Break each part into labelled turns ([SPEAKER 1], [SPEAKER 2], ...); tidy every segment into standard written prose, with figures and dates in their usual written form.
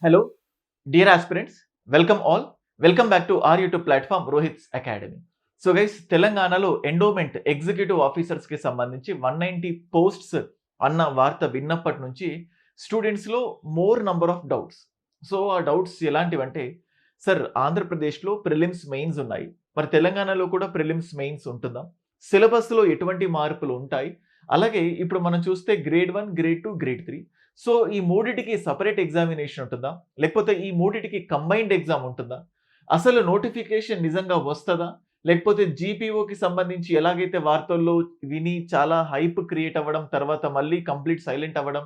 [SPEAKER 1] Hello, dear aspirants. Welcome all. Welcome back to our YouTube platform Rohit's Academy. So guys తెలంగాణలో endowment executive ఆఫీసర్స్కి సంబంధించి 190 posts అన్న వార్త విన్నప్పటి నుంచి స్టూడెంట్స్లో more number of doubts. So ఆ డౌట్స్ ఎలాంటివంటే, సార్ ఆంధ్రప్రదేశ్లో ప్రిలిమ్స్ మెయిన్స్ ఉన్నాయి, మరి తెలంగాణలో కూడా ప్రిలిమ్స్ మెయిన్స్ ఉంటుందా, సిలబస్లో ఎటువంటి మార్పులు ఉంటాయి, అలాగే ఇప్పుడు మనం చూస్తే గ్రేడ్ 1, గ్రేడ్ 2, గ్రేడ్ 3. సో ఈ మూడిటికి సపరేట్ ఎగ్జామినేషన్ ఉంటుందా, లేకపోతే ఈ మూడిటికి కంబైన్డ్ ఎగ్జామ్ ఉంటుందా, అసలు నోటిఫికేషన్ నిజంగా వస్తుందా, లేకపోతే జీపీఓకి సంబంధించి ఎలాగైతే వార్తల్లో విని చాలా హైప్ క్రియేట్ అవ్వడం, తర్వాత మళ్ళీ కంప్లీట్ సైలెంట్ అవ్వడం,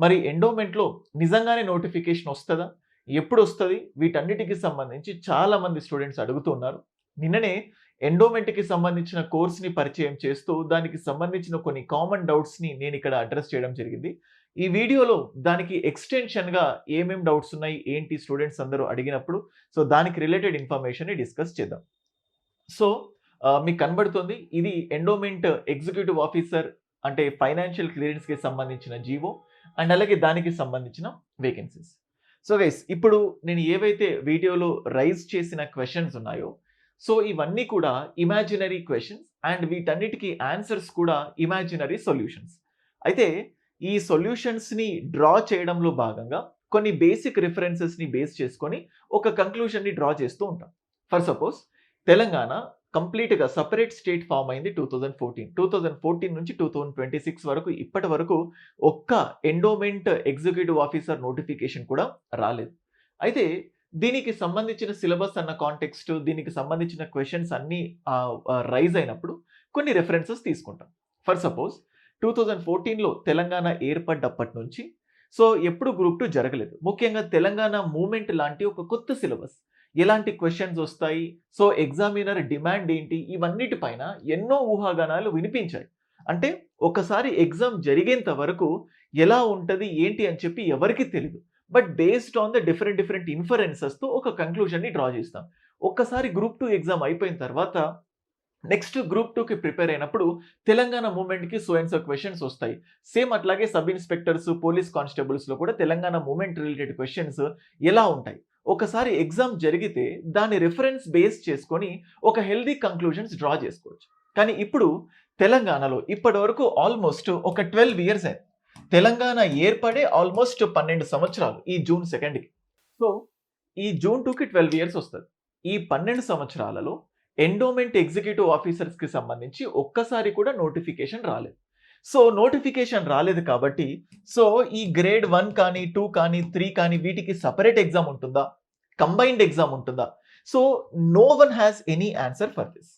[SPEAKER 1] మరి ఎండోమెంట్లో నిజంగానే నోటిఫికేషన్ వస్తుందా, ఎప్పుడు వస్తుంది, వీటన్నిటికి సంబంధించి చాలా మంది స్టూడెంట్స్ అడుగుతూ ఉన్నారు. నిన్ననే ఎండోమెంట్కి సంబంధించిన కోర్స్ని పరిచయం చేస్తూ దానికి సంబంధించిన కొన్ని కామన్ డౌట్స్ని నేను ఇక్కడ అడ్రస్ చేయడం జరిగింది. ఈ వీడియోలో దానికి ఎక్స్టెన్షన్గా ఏమేం డౌట్స్ ఉన్నాయి, ఏంటి స్టూడెంట్స్ అందరూ అడిగినప్పుడు, సో దానికి రిలేటెడ్ ఇన్ఫర్మేషన్ని డిస్కస్ చేద్దాం. సో మీకు కనబడుతుంది, ఇది ఎండోమెంట్ ఎగ్జిక్యూటివ్ ఆఫీసర్ అంటే ఫైనాన్షియల్ క్లియరెన్స్కి సంబంధించిన జీవో అండ్ అలాగే దానికి సంబంధించిన వేకెన్సీస్. సో గైస్, ఇప్పుడు నేను ఏవైతే వీడియోలో రైజ్ చేసిన క్వశ్చన్స్ ఉన్నాయో, సో ఇవన్నీ కూడా ఇమాజినరీ క్వశ్చన్స్ అండ్ వీటన్నిటికీ ఆన్సర్స్ కూడా ఇమాజినరీ సొల్యూషన్స్. అయితే ఈ సొల్యూషన్స్ని డ్రా చేయడంలో భాగంగా కొన్ని బేసిక్ రిఫరెన్సెస్ని బేస్ చేసుకొని ఒక కంక్లూషన్ని డ్రా చేస్తూ ఉంటాం. ఫర్ సపోజ్ తెలంగాణ కంప్లీట్గా సపరేట్ స్టేట్ ఫామ్ అయింది 2014 నుంచి 2026 వరకు, ఇప్పటి వరకు ఒక్క ఎండోమెంట్ ఎగ్జిక్యూటివ్ ఆఫీసర్ నోటిఫికేషన్ కూడా రాలేదు. అయితే దీనికి సంబంధించిన సిలబస్ అన్న కాంటెక్స్ట్, దీనికి సంబంధించిన క్వశ్చన్స్ అన్నీ రైజ్ అయినప్పుడు కొన్ని రెఫరెన్సెస్ తీసుకుంటాం. ఫర్ సపోజ్ 2014లో తెలంగాణ ఏర్పడ్డప్పటి నుంచి సో ఎప్పుడు గ్రూప్ 2 జరగలేదు. ముఖ్యంగా తెలంగాణ మూమెంట్ లాంటి ఒక కొత్త సిలబస్, ఎలాంటి క్వశ్చన్స్ వస్తాయి, సో ఎగ్జామినర్ డిమాండ్ ఏంటి, ఇవన్నిటిపైన ఎన్నో ఊహాగానాలు వినిపించాయి. అంటే ఒకసారి ఎగ్జామ్ జరిగేంత వరకు ఎలా ఉంటుంది ఏంటి అని చెప్పి ఎవరికి తెలియదు. But based on the different ఇన్ఫరెన్సెస్తో ఒక కంక్లూజన్ని డ్రా చేస్తాం. ఒక్కసారి గ్రూప్ 2 ఎగ్జామ్ అయిపోయిన తర్వాత నెక్స్ట్ గ్రూప్ 2కి ప్రిపేర్ అయినప్పుడు తెలంగాణ మూమెంట్కి సో అండ్ సో క్వశ్చన్స్ వస్తాయి. సేమ్ అట్లాగే సబ్ ఇన్స్పెక్టర్స్, పోలీస్ కానిస్టేబుల్స్లో కూడా తెలంగాణ మూమెంట్ రిలేటెడ్ క్వశ్చన్స్ ఎలా ఉంటాయి. ఒకసారి ఎగ్జామ్ జరిగితే దాని రిఫరెన్స్ బేస్ చేసుకొని ఒక హెల్దీ కంక్లూజన్స్ డ్రా చేసుకోవచ్చు. కానీ ఇప్పుడు తెలంగాణలో ఇప్పటి వరకు ఆల్మోస్ట్ ఒక 12 ఇయర్స్ అయింది. తెలంగాణ ఏర్పడే ఆల్మోస్ట్ 12 సంవత్సరాలు ఈ జూన్ 2కి. సో ఈ జూన్ 2కి 12 ఇయర్స్ వస్తుంది. ఈ 12 సంవత్సరాలలో ఎండోమెంట్ ఎగ్జిక్యూటివ్ ఆఫీసర్స్కి సంబంధించి ఒక్కసారి కూడా నోటిఫికేషన్ రాలేదు. సో నోటిఫికేషన్ రాలేదు కాబట్టి సో ఈ గ్రేడ్ 1 కానీ 2 కానీ 3 కానీ వీటికి సపరేట్ ఎగ్జామ్ ఉంటుందా, కంబైన్డ్ ఎగ్జామ్ ఉంటుందా, so no one has any answer for this.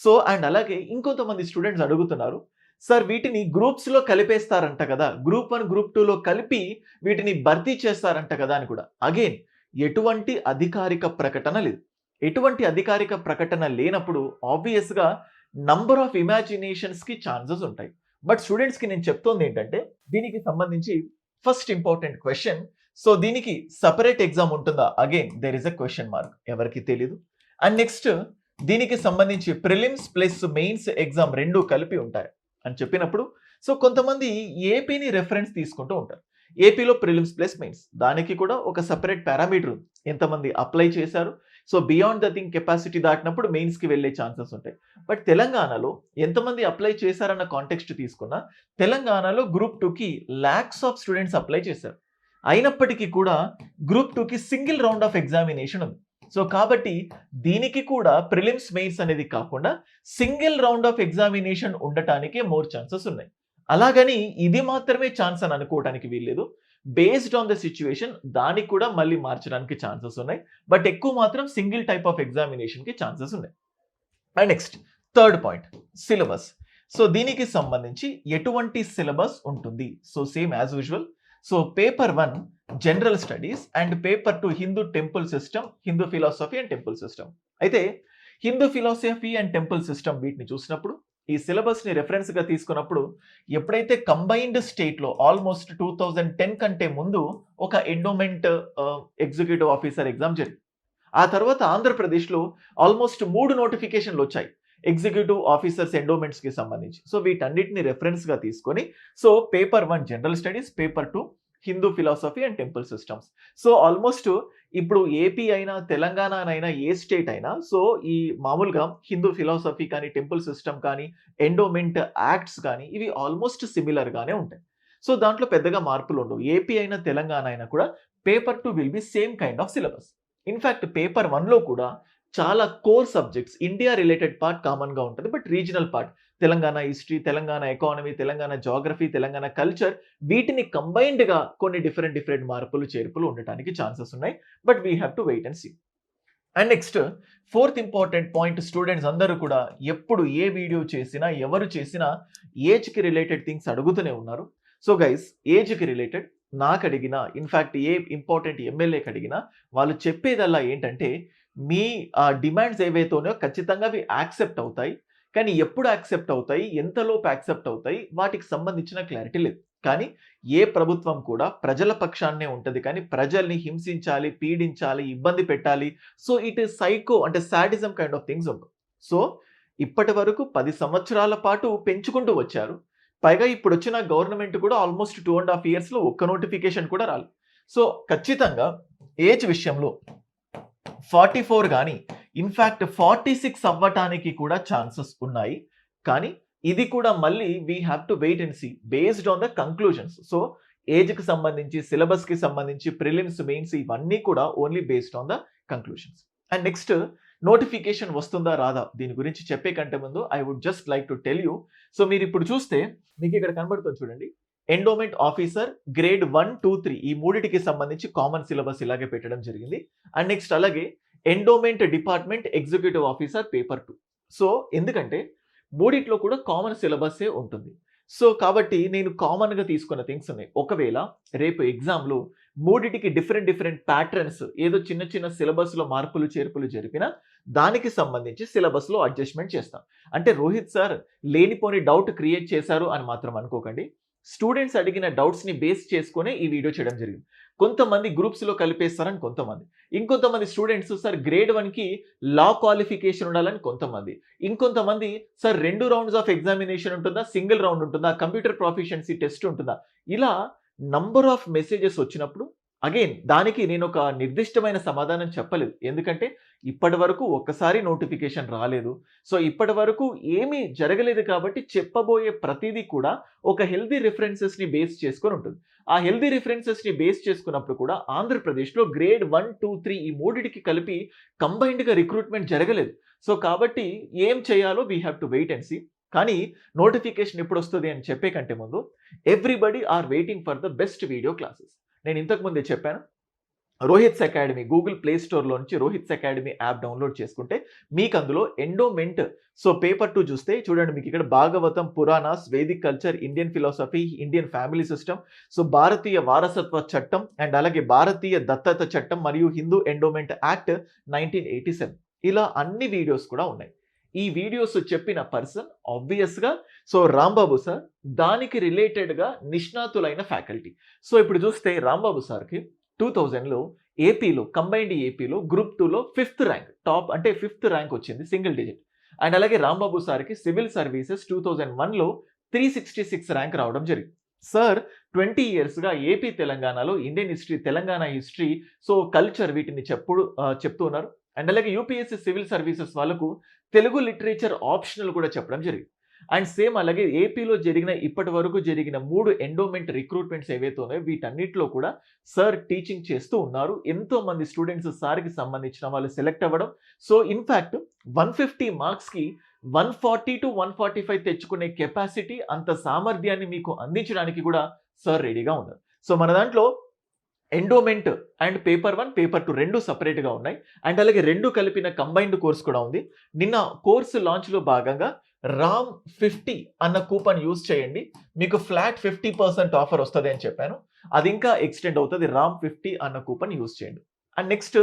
[SPEAKER 1] So and అలాగే ఇంకొంతమంది స్టూడెంట్స్ అడుగుతున్నారు, సార్ వీటిని గ్రూప్స్లో కలిపేస్తారంట కదా, గ్రూప్ 1 గ్రూప్ 2లో కలిపి వీటిని భర్తీ చేస్తారంట కదా అని కూడా. అగైన్ ఎటువంటి అధికారిక ప్రకటన లేదు. ఎటువంటి అధికారిక ప్రకటన లేనప్పుడు ఆబ్వియస్గా నంబర్ ఆఫ్ ఇమాజినేషన్స్కి ఛాన్సెస్ ఉంటాయి. బట్ స్టూడెంట్స్కి నేను చెప్తోంది ఏంటంటే, దీనికి సంబంధించి ఫస్ట్ ఇంపార్టెంట్ క్వశ్చన్, సో దీనికి సపరేట్ ఎగ్జామ్ ఉంటుందా, again there is a question mark, ఎవరికి తెలీదు. అండ్ నెక్స్ట్ దీనికి సంబంధించి ప్రిలిమ్స్ ప్లస్ మెయిన్స్ ఎగ్జామ్ రెండు కలిపి ఉంటాయి అని చెప్పినప్పుడు సో కొంతమంది ఏపీని రెఫరెన్స్ తీసుకుంటూ ఉంటారు. ఏపీలో ప్రిలిమ్స్ ప్లస్ మెయిన్స్, దానికి కూడా ఒక సపరేట్ పారామీటర్ ఉంది, ఎంతమంది అప్లై చేశారు, so beyond the thing capacity దాటినప్పుడు మెయిన్స్కి వెళ్ళే ఛాన్సెస్ ఉంటాయి. బట్ తెలంగాణలో ఎంతమంది అప్లై చేశారన్న కాంటెక్స్ట్ తీసుకున్నా తెలంగాణలో గ్రూప్ 2కి లాక్స్ ఆఫ్ స్టూడెంట్స్ అప్లై చేశారు. అయినప్పటికీ కూడా గ్రూప్ 2కి సింగిల్ రౌండ్ ఆఫ్ ఎగ్జామినేషన్ ఉంది. సో కాబట్టి దీనికి కూడా ప్రిలిమ్స్ మెయిన్స్ అనేది కాకుండా సింగిల్ రౌండ్ ఆఫ్ ఎగ్జామినేషన్ ఉండటానికే మోర్ ఛాన్సెస్ ఉన్నాయి. అలాగని ఇది మాత్రమే ఛాన్స్ అని అనుకోవడానికి వీల్లేదు. బేస్డ్ ఆన్ ద సిచ్యువేషన్ దానికి కూడా మళ్ళీ మార్చడానికి ఛాన్సెస్ ఉన్నాయి. బట్ ఎక్కువ మాత్రం సింగిల్ టైప్ ఆఫ్ ఎగ్జామినేషన్కి ఛాన్సెస్ ఉన్నాయి. And next third point, syllabus. So దీనికి సంబంధించి ఎటువంటి సిలబస్ ఉంటుంది, so same as usual. So paper 1 general studies and paper 2 Hindu temple system, Hindu philosophy and temple system. అయితే Hindu philosophy and temple system వీటిని చూసినప్పుడు ఈ సిలబస్ని రెఫరెన్స్గా తీసుకున్నప్పుడు ఎప్పుడైతే కంబైన్డ్ స్టేట్లో ఆల్మోస్ట్ 2010 కంటే ముందు ఒక ఎండోమెంట్ ఎగ్జిక్యూటివ్ ఆఫీసర్ ఎగ్జామ్ జరిగింది. ఆ తర్వాత ఆంధ్రప్రదేశ్లో ఆల్మోస్ట్ 3 నోటిఫికేషన్లు వచ్చాయి ఎగ్జిక్యూటివ్ ఆఫీసర్స్ ఎండోమెంట్స్కి సంబంధించి. సో వీటన్నిటిని రెఫరెన్స్గా తీసుకొని so paper 1 general studies, paper 2 Hindu philosophy and temple systems. So almost ఇప్పుడు ఏపీ అయినా, తెలంగాణనైనా, ఏ స్టేట్ అయినా సో ఈ మామూలుగా హిందూ ఫిలాసఫీ కానీ, టెంపుల్ సిస్టమ్ కానీ, ఎండోమెంట్ యాక్ట్స్ కానీ ఇవి ఆల్మోస్ట్ సిమిలర్‌గానే ఉంటాయి. సో దాంట్లో పెద్దగా మార్పులుండవు. ఏపీ అయినా, తెలంగాణ అయినా కూడా paper 2 will be same kind of syllabus. In fact paper 1లో కూడా చాలా core subjects India related part కామన్‌గా ఉంటది. But regional part Telangana history, Telangana economy, Telangana geography, Telangana culture వీటిని కంబైన్డ్‌గా కొన్ని డిఫరెంట్ మార్పులు, చేర్పులు ఉండటానికి ఛాన్సెస్ ఉన్నాయి. But we have to wait and see. And next fourth important point, students అందరూ కూడా ఎప్పుడు ఏ వీడియో చేసినా, ఎవరు చేసినా ఏజ్‌కి రిలేటెడ్ థింగ్స్ అడుగుతూనే ఉన్నారు. సో గైస్ ఏజ్‌కి రిలేటెడ్ నాకు అడిగినా, ఇన్‌ఫాక్ట్ ఏ ఇంపార్టెంట్ ఎమ్మెల్యేకి అడిగినా వాళ్ళు చెప్పేదల్లా ఏంటంటే మీ డిమాండ్స్ ఏవైతే ఉన్నాయో ఖచ్చితంగా అవి యాక్సెప్ట్ అవుతాయి. కానీ ఎప్పుడు యాక్సెప్ట్ అవుతాయి, ఎంతలోపు యాక్సెప్ట్ అవుతాయి వాటికి సంబంధించిన క్లారిటీ లేదు. కానీ ఏ ప్రభుత్వం కూడా ప్రజల పక్షాన్నే ఉంటది కానీ ప్రజల్ని హింసించాలి, పీడించాలి, ఇబ్బంది పెట్టాలి. సో ఇట్ ఈస్ సైకో అంటే సాడిజం కైండ్ ఆఫ్ థింగ్స్ ఉండవు. సో ఇప్పటి వరకు 10 సంవత్సరాల పాటు పెంచుకుంటూ వచ్చారు. పైగా ఇప్పుడొచ్చిన గవర్నమెంట్ కూడా ఆల్మోస్ట్ 2.5 ఇయర్స్‌లో ఒక్క నోటిఫికేషన్ కూడా రాలేదు. సో ఖచ్చితంగా ఏజ్ విషయంలో 44 గాని, ఇన్‌ఫాక్ట్ 46 అవ్వటానికి కూడా ఛాన్సెస్ ఉన్నాయి. కానీ ఇది కూడా మళ్ళీ we have to wait and see based on the conclusions. So ఏజ్‌కి సంబంధించి, సిలబస్‌కి సంబంధించి, ప్రిలిమ్స్, మెయిన్స్ ఇవన్నీ కూడా only based on the conclusions. And next notification వస్తుందా రాదా దీని గురించి చెప్పే కంటే ముందు I would just like to tell you. So మీరు ఇప్పుడు చూస్తే మీకు ఇక్కడ కనబడుతుంది చూడండి. ఎండోమెంట్ ఆఫీసర్ గ్రేడ్ 1, 2, 3 ఈ మూడిటికి సంబంధించి కామన్ సిలబస్ ఇలాగే పెట్టడం జరిగింది. అండ్ నెక్స్ట్ అలాగే endowment department executive officer paper 2. So ఎందుకంటే మూడిట్లో కూడా కామన్ సిలబస్సే ఉంటుంది. సో కాబట్టి నేను కామన్‌గా తీసుకున్న థింగ్స్ ఉన్నాయి. ఒకవేళ రేపు ఎగ్జామ్‌లో మూడిటికి డిఫరెంట్ ప్యాటర్న్స్ ఏదో చిన్న సిలబస్‌లో మార్పులు, చేర్పులు జరిపినా దానికి సంబంధించి సిలబస్‌లో అడ్జస్ట్‌మెంట్ చేస్తాం. అంటే రోహిత్ సార్ లేనిపోని డౌట్ క్రియేట్ చేశారు అని మాత్రం అనుకోకండి. స్టూడెంట్స్ అడిగిన డౌట్స్‌ని బేస్ చేసుకొనే ఈ వీడియో చేయడం జరిగింది. కొంతమంది గ్రూప్స్‌లో కలిపేస్తారని కొంతమంది. ఇంకొంతమంది స్టూడెంట్స్ సార్ గ్రేడ్ 1కి లా క్వాలిఫికేషన్ ఉండాలని కొంతమంది. ఇంకొంతమంది సార్ 2 రౌండ్స్ ఆఫ్ ఎగ్జామినేషన్ ఉంటుందా? సింగిల్ రౌండ్ ఉంటుందా? కంప్యూటర్ ప్రొఫిషియన్సీ టెస్ట్ ఉంటుందా? ఇలా నంబర్ ఆఫ్ మెసేజెస్ వచ్చినప్పుడు అగైన్ దానికి నేను ఒక నిర్దిష్టమైన సమాధానం చెప్పలేదు. ఎందుకంటే ఇప్పటి వరకు ఒక్కసారి నోటిఫికేషన్ రాలేదు. సో ఇప్పటి వరకు ఏమీ జరగలేదు కాబట్టి చెప్పబోయే ప్రతిదీ కూడా ఒక హెల్తీ రిఫరెన్సెస్‌ని బేస్ చేసుకొని ఉంటుంది. ఆ హెల్తీ రిఫరెన్సెస్‌ని బేస్ చేసుకున్నప్పుడు కూడా ఆంధ్రప్రదేశ్‌లో గ్రేడ్ 1, 2, 3 ఈ మూడిటికి కలిపి కంబైన్డ్‌గా రిక్రూట్‌మెంట్ జరగలేదు. సో కాబట్టి ఏం చేయాలో we have to wait and see. కానీ నోటిఫికేషన్ ఎప్పుడొస్తది అని చెప్పే కంటే ముందు everybody are waiting for the best video classes. నేను ఇంతకు ముందే చెప్పాను. రోహిత్స్ అకాడమీ గూగుల్ ప్లే స్టోర్‌లో నుంచి రోహిత్స్ అకాడమీ యాప్ డౌన్‌లోడ్ చేసుకుంటే మీకు అందులో ఎండోమెంట్ సో పేపర్ 2 చూస్తే చూడండి మీకు ఇక్కడ Bhagavatam, Puranas, Vedic culture, Indian philosophy, Indian family system, so భారతీయ వారసత్వ చట్టం అండ్ అలాగే భారతీయ దత్తత చట్టం మరియు హిందూ ఎండోమెంట్ యాక్ట్ 1987 ఇలా అన్ని వీడియోస్ కూడా ఉన్నాయి. ఈ వీడియోస్ చెప్పిన పర్సన్ ఆబ్వియస్‌గా సో రాంబాబు సార్ దానికి రిలేటెడ్‌గా నిష్ణాతులైన ఫ్యాకల్టీ. సో ఇప్పుడు చూస్తే రాంబాబు సార్‌కి 2000లో ఏపీలో కంబైన్డ్ ఏపీలో గ్రూప్ 2లో 5th ర్యాంక్ టాప్ అంటే 5th ర్యాంక్ వచ్చింది సింగిల్ డిజిట్. అండ్ అలాగే రాంబాబు సార్‌కి సివిల్ సర్వీసెస్ 2001లో 366 ర్యాంక్ రావడం జరిగింది. సార్ 20 ఇయర్స్‌గా ఏపీ తెలంగాణలో Indian history, Telangana history, so culture వీటిని చెప్తూ ఉన్నారు. అండ్ అలాగే యూపీఎస్సీ సివిల్ సర్వీసెస్ వాళ్ళకు తెలుగు లిటరేచర్ ఆప్షనల్ కూడా చెప్పడం జరిగింది. అండ్ సేమ్ అలాగే ఏపీలో ఇప్పటి వరకు జరిగిన 3 ఎండోమెంట్ రిక్రూట్మెంట్స్ ఏవైతే ఉన్నాయో వీటన్నిటిలో కూడా సార్ టీచింగ్ చేస్తూ ఉన్నారు. ఎంతో మంది స్టూడెంట్స్ సార్‌కి సంబంధించిన వాళ్ళు సెలెక్ట్ అవ్వడం. సో ఇన్‌ఫాక్ట్ 150 మార్క్స్‌కి 140-145 తెచ్చుకునే కెపాసిటీ అంత సామర్థ్యాన్ని మీకు అందించడానికి కూడా సార్ రెడీగా ఉన్నారు. సో మన దాంట్లో ఎండోమెంట్ అండ్ పేపర్ 1, పేపర్ 2 రెండు సెపరేట్‌గా ఉన్నాయి. అండ్ అలాగే రెండు కలిపిన కంబైన్డ్ కోర్స్ కూడా ఉంది. నిన్న కోర్సు లాంచ్‌లో భాగంగా రామ్ 50 అన్న కూపన్ యూజ్ చేయండి. మీకు ఫ్లాట్ 50% ఆఫర్ వస్తది అని చెప్పాను. అది ఇంకా ఎక్స్టెండ్ అవుతది. రామ్ 50 అన్న కూపన్ యూజ్ చేయండి. అండ్ నెక్స్ట్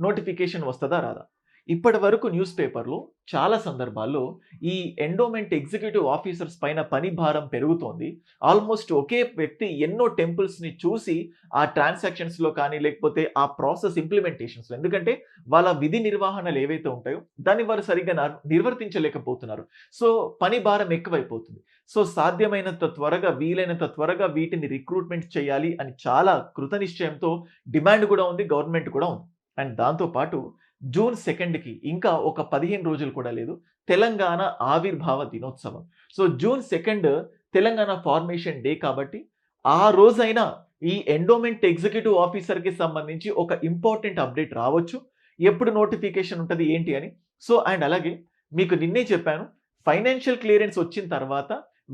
[SPEAKER 1] నోటిఫికేషన్ వస్తదా రాదా? ఇప్పటి వరకు న్యూస్ పేపర్‌లో చాలా సందర్భాల్లో ఈ ఎండోమెంట్ ఎగ్జిక్యూటివ్ ఆఫీసర్స్ పైన పని భారం పెరుగుతోంది. ఆల్‌మోస్ట్ ఒకే వ్యక్తి ఎన్నో టెంపుల్స్‌ని చూసి ఆ ట్రాన్సాక్షన్స్‌లో కానీ, లేకపోతే ఆ ప్రాసెస్ ఇంప్లిమెంటేషన్స్‌లో ఎందుకంటే వాళ్ళ విధి నిర్వహణలు ఏవైతే ఉంటాయో దాన్ని వారు సరిగ్గా నిర్వర్తించలేకపోతున్నారు. సో, పని భారం ఎక్కువైపోతుంది. సో, సాధ్యమైనంత త్వరగా, వీలైనంత త్వరగా వీటిని రిక్రూట్‌మెంట్ చేయాలి అని చాలా కృతనిశ్చయంతో డిమాండ్ కూడా ఉంది. గవర్నమెంట్ కూడా ఉంది. అండ్ దాంతో పాటు జూన్ 2కి ఇంకా ఒక 15 రోజులు కూడా లేదు. తెలంగాణ ఆవిర్భావ దినోత్సవం. So, June 2 Telangana formation day కాబట్టి, ఆ రోజైనా ఈ ఎండోమెంట్ ఎగ్జిక్యూటివ్ ఆఫీసర్‌కి సంబంధించి ఒక ఇంపార్టెంట్ అప్డేట్ రావచ్చు. ఎప్పుడు నోటిఫికేషన్ ఉంటది ఏంటి అని. సో, అండ్ అలాగే మీకు నిన్నే చెప్పాను. ఫైనాన్షియల్ క్లియరెన్స్ వచ్చిన తర్వాత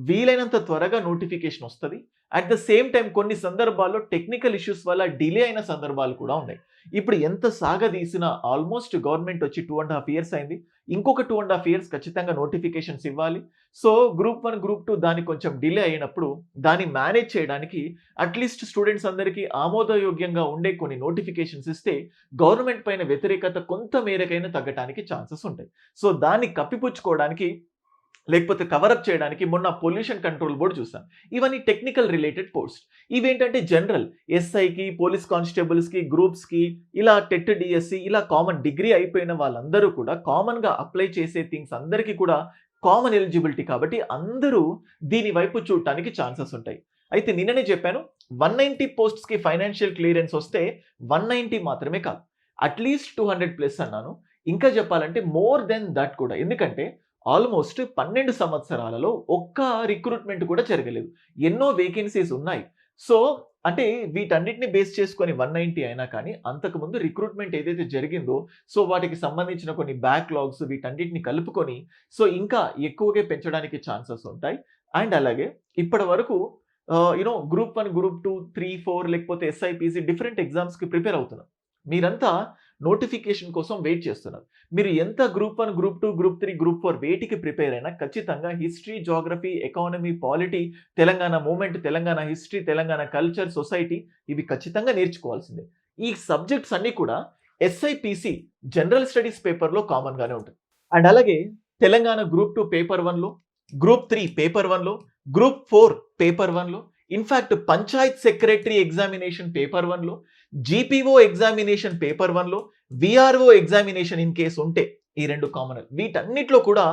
[SPEAKER 1] వీలైనంత త్వరగా నోటిఫికేషన్ వస్తది. అట్ ద సేమ్ టైమ్ కొన్ని సందర్భాల్లో టెక్నికల్ ఇష్యూస్ వల్ల డిలే అయిన సందర్భాలు కూడా ఉన్నాయి. ఇప్పుడు ఎంత సాగదీసినా ఆల్మోస్ట్ గవర్నమెంట్ వచ్చి 2½ ఇయర్స్ అయింది. ఇంకొక 2½ ఇయర్స్ ఖచ్చితంగా నోటిఫికేషన్స్ ఇవ్వాలి. సో, గ్రూప్ 1, గ్రూప్ 2 దానికి కొంచెం డిలే అయినప్పుడు దాన్ని మేనేజ్ చేయడానికి అట్‌లీస్ట్ స్టూడెంట్స్ అందరికీ ఆమోదయోగ్యంగా ఉండే కొన్ని నోటిఫికేషన్స్ ఇస్తే గవర్నమెంట్ పైన వ్యతిరేకత కొంత మేరకైనా తగ్గటానికి ఛాన్సెస్ ఉంటాయి. సో, దాన్ని కప్పిపుచ్చుకోవడానికి లేకపోతే కవరప్ చేయడానికి మొన్న పొల్యూషన్ కంట్రోల్ బోర్డ్ చూసాం. ఇవన్నీ టెక్నికల్ రిలేటెడ్ పోస్ట్. ఇవేంటంటే జనరల్ ఎస్ఐకి, పోలీస్ కానిస్టేబుల్స్‌కి, గ్రూప్స్‌కి ఇలా టెట్ డిఎస్సి ఇలా కామన్ డిగ్రీ అయిపోయిన వాళ్ళందరూ కూడా కామన్‌గా అప్లై చేసే థింగ్స్ అందరికీ కూడా కామన్ ఎలిజిబిలిటీ కాబట్టి అందరూ దీని వైపు చూడటానికి ఛాన్సెస్ ఉంటాయి. అయితే నిన్ననే చెప్పాను 190 పోస్ట్స్‌కి ఫైనాన్షియల్ క్లియరెన్స్ వస్తే 190 మాత్రమే కాదు. అట్‌లీస్ట్ 200+ అన్నాను. ఇంకా చెప్పాలంటే మోర్ దెన్ దట్ కూడా. ఎందుకంటే ఆల్మోస్ట్ 12 సంవత్సరాలలో ఒక్క రిక్రూట్‌మెంట్ కూడా జరగలేదు. ఎన్నో వేకెన్సీస్ ఉన్నాయి. సో, అంటే వీటన్నిటిని బేస్ చేసుకొని 190 అయినా కానీ అంతకుముందు రిక్రూట్‌మెంట్ ఏదైతే జరిగిందో సో, వాటికి సంబంధించిన కొన్ని బ్యాక్‌లాగ్స్ వీటన్నిటిని కలుపుకొని సో, ఇంకా ఎక్కువగా పెంచడానికి ఛాన్సెస్ ఉంటాయి. అండ్ అలాగే ఇప్పటి వరకు గ్రూప్ 1, గ్రూప్ 2, 3, 4 లేకపోతే ఎస్ఐపీసీ డిఫరెంట్ ఎగ్జామ్స్‌కి ప్రిపేర్ అవుతున్నారు. మీరంతా నోటిఫికేషన్ కోసం వెయిట్ చేస్తున్నారు. మీరు ఎంత గ్రూప్ 1, గ్రూప్ 2, గ్రూప్ 3, గ్రూప్ 4 వేటికి ప్రిపేర్ అయినా ఖచ్చితంగా history, Geography, economy, polity, Telangana movement, Telangana history, Telangana culture, society ఇవి ఖచ్చితంగా నేర్చుకోవాల్సిందే. ఈ సబ్జెక్ట్స్ అన్నీ కూడా ఎస్ఐపీసీ జనరల్ స్టడీస్ పేపర్‌లో కామన్‌గానే ఉంటుంది. అండ్ అలాగే తెలంగాణ గ్రూప్ 2 పేపర్ 1లో, గ్రూప్ 3 పేపర్ 1లో, గ్రూప్ 4 పేపర్ 1లో, in fact panchayat secretary examination paper 1లో, జీపీఓ ఎగ్జామినేషన్ పేపర్ 1లో, వీఆర్ఓ ఎగ్జామినేషన్ ఇన్ కేస్ ఉంటే ఈ 2 కామన్. వీటన్నిటిలో కూడా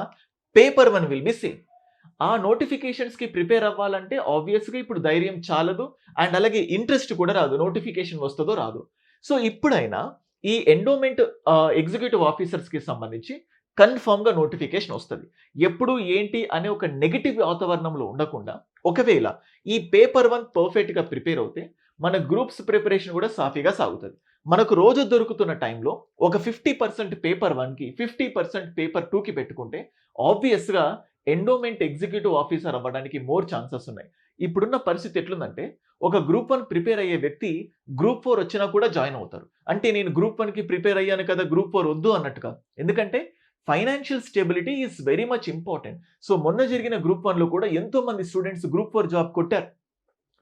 [SPEAKER 1] పేపర్ 1 విల్ బి సేమ్. ఆ నోటిఫికేషన్స్‌కి ప్రిపేర్ అవ్వాలంటే ఆబ్వియస్‌గా ఇప్పుడు ధైర్యం చాలదు. అండ్ అలాగే ఇంట్రెస్ట్ కూడా రాదు. నోటిఫికేషన్ వస్తదో రాదో. సో, ఇప్పుడైనా ఈ ఎండోమెంట్ ఎగ్జిక్యూటివ్ ఆఫీసర్స్‌కి సంబంధించి కన్ఫర్మ్‌గా నోటిఫికేషన్ వస్తది. ఎప్పుడు ఏంటి అనే ఒక నెగెటివ్ వాతావరణంలో ఉండకుండా ఒకవేళ ఈ పేపర్ 1 పర్ఫెక్ట్‌గా ప్రిపేర్ అవుతే మన గ్రూప్స్ ప్రిపరేషన్ కూడా సాఫీగా సాగుతది. మనకు రోజు దొరుకుతున్న టైంలో ఒక 50% పేపర్ 1కి, 50% పేపర్ 2కి పెట్టుకుంటే ఆబ్వియస్‌గా ఎండోమెంట్ ఎగ్జిక్యూటివ్ ఆఫీసర్ అవ్వడానికి మోర్ ఛాన్సెస్ ఉన్నాయి. ఇప్పుడున్న పరిస్థితి ఎట్లుందంటే ఒక గ్రూప్ 1 ప్రిపేర్ అయ్యే వ్యక్తి గ్రూప్ 4 వచ్చినా కూడా జాయిన్ అవుతారు. అంటే నేను గ్రూప్ 1కి ప్రిపేర్ అయ్యాను కదా! గ్రూప్ 4 వద్దు అన్నట్టుగా. ఎందుకంటే financial stability is very much important. So, మొన్న జరిగిన గ్రూప్ 1లో కూడా ఎంతో మంది స్టూడెంట్స్ గ్రూప్ 4 జాబ్ కొట్టారు.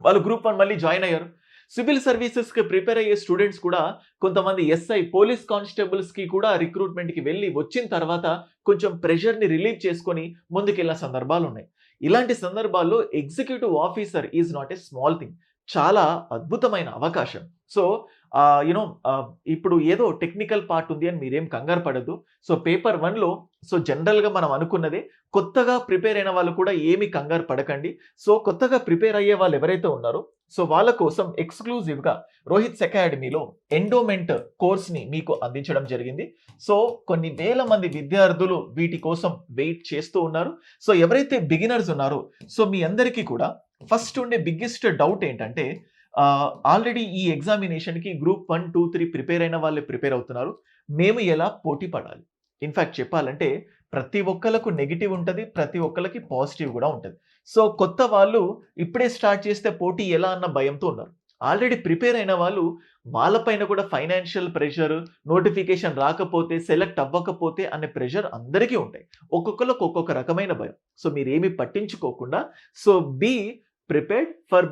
[SPEAKER 1] వాళ్ళు గ్రూప్ 1 మళ్ళీ జాయిన్ అయ్యారు. సివిల్ సర్వీసెస్‌కి ప్రిపేర్ అయ్యే స్టూడెంట్స్ కూడా కొంతమంది ఎస్ఐ, పోలీస్ కానిస్టేబుల్స్‌కి కూడా రిక్రూట్‌మెంట్‌కి వెళ్లి వచ్చిన తర్వాత కొంచెం ప్రెషర్‌ని రిలీవ్ చేసుకొని ముందుకెళ్ళిన సందర్భాలున్నాయి. ఇలాంటి సందర్భాల్లో executive officer is not a small thing. చాలా అద్భుతమైన అవకాశం. సో, ఇప్పుడు ఏదో టెక్నికల్ పార్ట్ ఉంది అని మీరేం కంగారు పడొద్దు. సో, పేపర్ 1లో సో, జనరల్‌గా మనం అనుకున్నదే కొత్తగా ప్రిపేర్ అయిన వాళ్ళు కూడా ఏమి కంగారు పడకండి. సో, కొత్తగా ప్రిపేర్ అయ్యే వాళ్ళు ఎవరైతే ఉన్నారో సో, వాళ్ళ కోసం ఎక్స్‌క్లూజివ్‌గా రోహిత్స్ అకాడమీలో ఎండోమెంట్ కోర్స్‌ని మీకు అందించడం జరిగింది. సో, కొన్ని వేల మంది విద్యార్థులు వీటి కోసం వెయిట్ చేస్తూ ఉన్నారు. సో, ఎవరైతే బిగినర్స్ ఉన్నారో సో, మీ అందరికీ కూడా ఫస్ట్ ఉండే బిగ్గెస్ట్ డౌట్ ఏంటంటే ఆల్రెడీ ఈ ఎగ్జామినేషన్‌కి గ్రూప్ 1, 2, 3 ప్రిపేర్ అయిన వాళ్ళే ప్రిపేర్ అవుతున్నారు. మేము ఎలా పోటీ పడాలి? ఇన్‌ఫాక్ట్ చెప్పాలంటే ప్రతి ఒక్కళ్ళకు నెగెటివ్ ఉంటది. ప్రతి ఒక్కళ్ళకి పాజిటివ్ కూడా ఉంటది. సో, కొత్త వాళ్ళు ఇప్పుడే స్టార్ట్ చేస్తే పోటీ ఎలా అన్న భయంతో ఉన్నారు. ఆల్రెడీ ప్రిపేర్ అయిన వాళ్ళు వాళ్ళ పైన కూడా ఫైనాన్షియల్ ప్రెషర్, నోటిఫికేషన్ రాకపోతే, సెలెక్ట్ అవ్వకపోతే అనే ప్రెషర్ అందరికీ ఉంటాయి. ఒక్కొక్కళ్ళకి ఒక్కొక్క రకమైన భయం. సో, మీరేమి పట్టించుకోకుండా so, be prepared for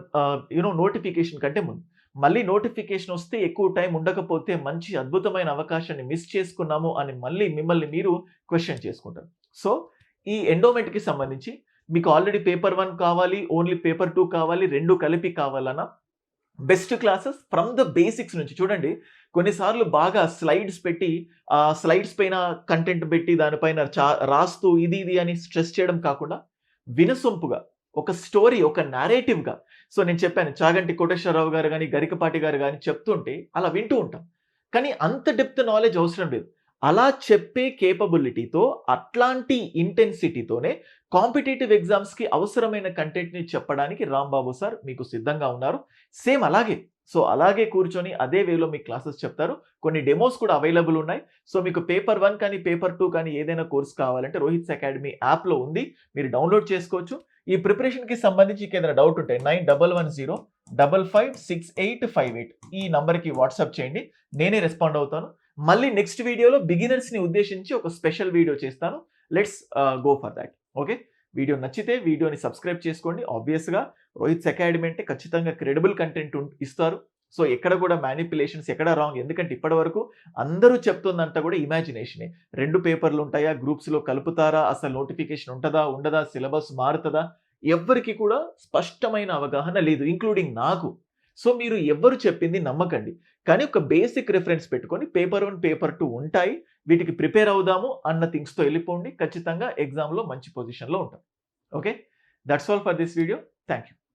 [SPEAKER 1] notification కంటే ముందు. మళ్ళీ నోటిఫికేషన్ వస్తే ఎక్కువ టైం ఉండకపోతే మంచి అద్భుతమైన అవకాశాన్ని మిస్ చేసుకున్నాము అని మళ్ళీ మిమ్మల్ని మీరు క్వశ్చన్ చేసుకుంటారు. సో ఈ ఎండోమెంట్కి సంబంధించి మీకు ఆల్రెడీ పేపర్ 1 కావాలి, ఓన్లీ పేపర్ 2 కావాలి, 2 కలిపి కావాలన్నా best classes from the basics నుంచి చూడండి. కొన్నిసార్లు బాగా స్లైడ్స్ పెట్టి ఆ స్లైడ్స్ పైన కంటెంట్ పెట్టి దానిపైన రాస్తూ ఇది అని స్ట్రెస్ చేయడం కాకుండా వినసొంపుగా ఒక స్టోరీ, ఒక నారేటివ్గా. సో నేను చెప్పాను చాగంటి కోటేశ్వరరావు గారు కానీ, గరికపాటి గారు కానీ చెప్తుంటే అలా వింటూ ఉంటాం. కానీ అంత డెప్త్ నాలెడ్జ్ అవసరం లేదు. అలా చెప్పే కేపబిలిటీతో, అట్లాంటి ఇంటెన్సిటీతోనే కాంపిటేటివ్ ఎగ్జామ్స్కి అవసరమైన కంటెంట్ని చెప్పడానికి రాంబాబు సార్ మీకు సిద్ధంగా ఉన్నారు. సేమ్ అలాగే. సో అలాగే కూర్చొని అదే వేలో మీకు క్లాసెస్ చెప్తారు. కొన్ని డెమోస్ కూడా అవైలబుల్ ఉన్నాయి. సో మీకు పేపర్ 1 కానీ పేపర్ 2 కానీ ఏదైనా కోర్స్ కావాలంటే రోహిత్స్ అకాడమీ యాప్లో ఉంది, మీరు డౌన్లోడ్ చేసుకోవచ్చు. ఈ ప్రిపరేషన్కి సంబంధించి ఏదైనా డౌట్ ఉంటే 9110556858 ఈ నంబర్కి వాట్సాప్ చేయండి, నేనే రెస్పాండ్ అవుతాను. మళ్ళీ నెక్స్ట్ వీడియోలో బిగినర్స్ని ఉద్దేశించి ఒక స్పెషల్ వీడియో చేస్తాను. Let's go for that. Okay, video నచ్చితే వీడియోని సబ్స్క్రైబ్ చేసుకోండి. ఆబ్వియస్గా రోహిత్స్ అకాడమీ అంటే ఖచ్చితంగా క్రెడిబుల్ కంటెంట్ ఇస్తారు. సో ఎక్కడ కూడా మ్యానిపులేషన్స్, ఎక్కడ రాంగ్. ఎందుకంటే ఇప్పటి వరకు అందరూ చెప్తుందంతా కూడా ఇమాజినేషనే. 2 పేపర్లు ఉంటాయా, గ్రూప్స్లో కలుపుతారా, అసలు నోటిఫికేషన్ ఉంటుందా ఉండదా, సిలబస్ మారుతుందా, ఎవ్వరికి కూడా స్పష్టమైన అవగాహన లేదు, ఇంక్లూడింగ్ నాకు. సో మీరు ఎవ్వరు చెప్పింది నమ్మకండి, కానీ ఒక బేసిక్ రిఫరెన్స్ పెట్టుకొని పేపర్ 1 పేపర్ 2 ఉంటాయి, వీటికి ప్రిపేర్ అవుదాము అన్న థింగ్స్తో వెళ్ళిపోండి. ఖచ్చితంగా ఎగ్జామ్లో మంచి పొజిషన్లో ఉంటాం. Okay, that's all for this video. Thank you.